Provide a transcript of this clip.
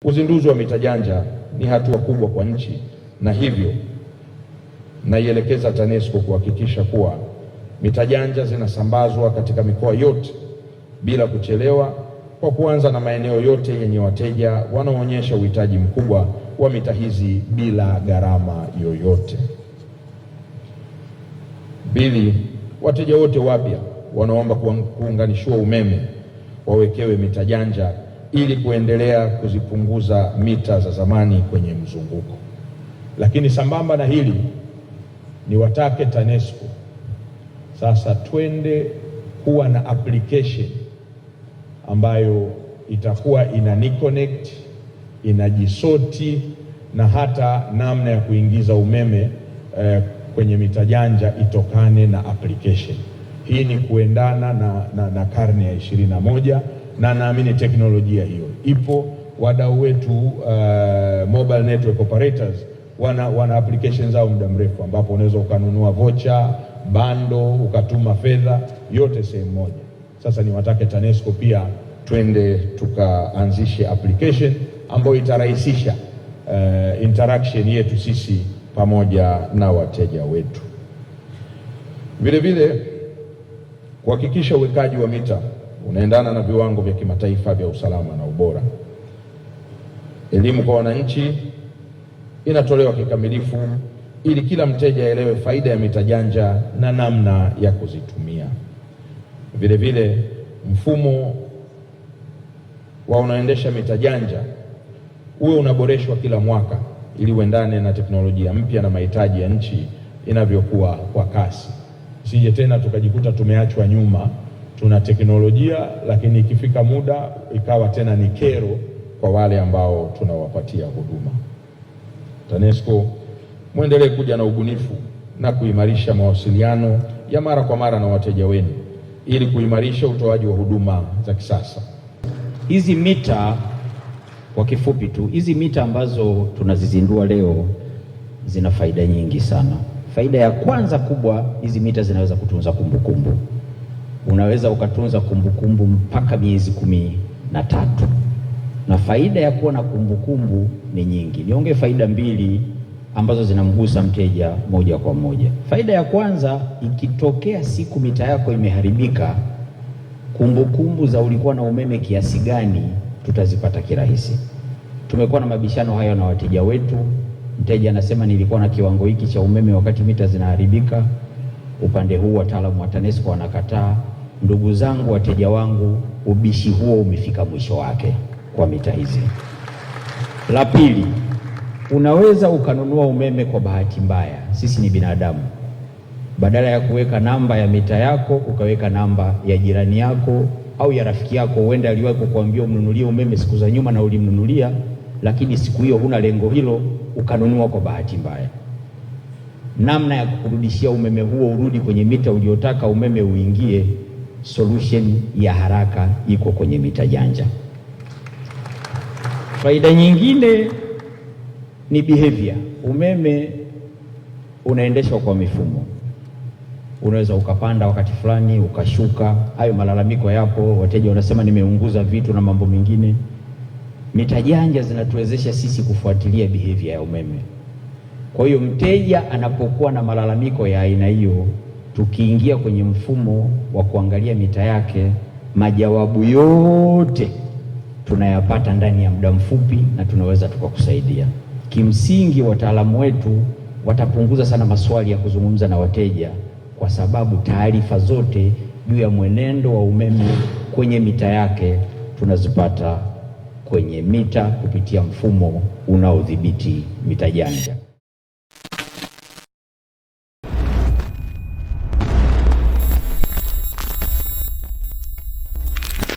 Uzinduzi wa mita janja ni hatua kubwa kwa nchi, na hivyo naielekeza TANESCO kuhakikisha kuwa mita janja zinasambazwa katika mikoa yote bila kuchelewa, kwa kuanza na maeneo yote yenye wateja wanaoonyesha uhitaji mkubwa wa mita hizi bila gharama yoyote. Pili, wateja wote wapya wanaomba kuunganishiwa umeme wawekewe mita janja ili kuendelea kuzipunguza mita za zamani kwenye mzunguko. Lakini sambamba na hili, ni watake TANESCO sasa twende kuwa na application ambayo itakuwa ina connect, inajisoti na hata namna ya kuingiza umeme kwenye mita janja itokane na application. Hii ni kuendana na karne ya 21 na naamini teknolojia hiyo ipo. Wadau wetu mobile network operators wana applications zao muda mrefu, ambapo unaweza ukanunua vocha, bando, ukatuma fedha yote sehemu moja. Sasa niwatake TANESCO pia twende tukaanzishe application ambayo itarahisisha interaction yetu sisi pamoja na wateja wetu. Vile vile kuhakikisha uwekaji wa mita unaendana na viwango vya kimataifa vya usalama na ubora. Elimu kwa wananchi inatolewa kikamilifu ili kila mteja aelewe faida ya mita janja na namna ya kuzitumia. Vile vile mfumo wa unaendesha mita janja uwe unaboreshwa kila mwaka ili uendane na teknolojia mpya na mahitaji ya nchi inavyokuwa kwa kasi. Sije tena tukajikuta tumeachwa nyuma, tuna teknolojia lakini ikifika muda ikawa tena ni kero kwa wale ambao tunawapatia huduma. TANESCO muendelee kuja na ubunifu na kuimarisha mawasiliano ya mara kwa mara na wateja wenu ili kuimarisha utoaji wa huduma za kisasa. Hizi mita, kwa kifupi tu, hizi mita ambazo tunazizindua leo zina faida nyingi sana. Faida ya kwanza kubwa, hizi mita zinaweza kutunza kumbukumbu. Unaweza ukatunza kumbukumbu mpaka miezi 13. Na faida ya kuwa na kumbukumbu ni nyingi. Niongee faida mbili ambazo zinamgusa mteja moja kwa moja. Faida ya kwanza, ikitokea siku mita yako imeharibika, kumbukumbu za ulikuwa na umeme kiasi gani tutazipata kirahisi. Tumekuwa na mabishano hayo na wateja wetu. Mteja anasema nilikuwa na kiwango hiki cha umeme wakati mita zinaharibika. Upande huu wataalamu wa TANESCO wanakataa. Ndugu zangu, wateja wangu, ubishi huo umefika mwisho wake kwa mita hizi. La pili, unaweza ukanunua umeme kwa bahati mbaya. Sisi ni binadamu. Badala ya kuweka namba ya mita yako, ukaweka namba ya jirani yako au ya rafiki yako. Huenda aliwahi kukuambia umnunulie umeme siku za nyuma na ulimnunulia, lakini siku hiyo huna lengo hilo, ukanunua kwa bahati mbaya. Namna ya kurudishia umeme huo urudi kwenye mita uliotaka umeme uingie, solution ya haraka iko kwenye mita janja. Faida nyingine ni behavior. Umeme unaendeshwa kwa mifumo. Unaweza ukapanda wakati fulani, ukashuka. Hayo malalamiko yapo, wateja wanasema nimeunguza vitu na mambo mengine. Mita janja zinatuwezesha sisi kufuatilia behavior ya umeme. Kwa hiyo mteja anapokuwa na malalamiko ya aina hiyo, tukiingia kwenye mfumo wa kuangalia mita yake, majawabu yote tunayapata ndani ya muda mfupi na tunaweza tukakusaidia. Kimsingi wataalamu wetu watapunguza sana maswali ya kuzungumza na wateja, kwa sababu taarifa zote juu ya mwenendo wa umeme kwenye mita yake tunazipata kwenye mita kupitia mfumo unaodhibiti mita janja.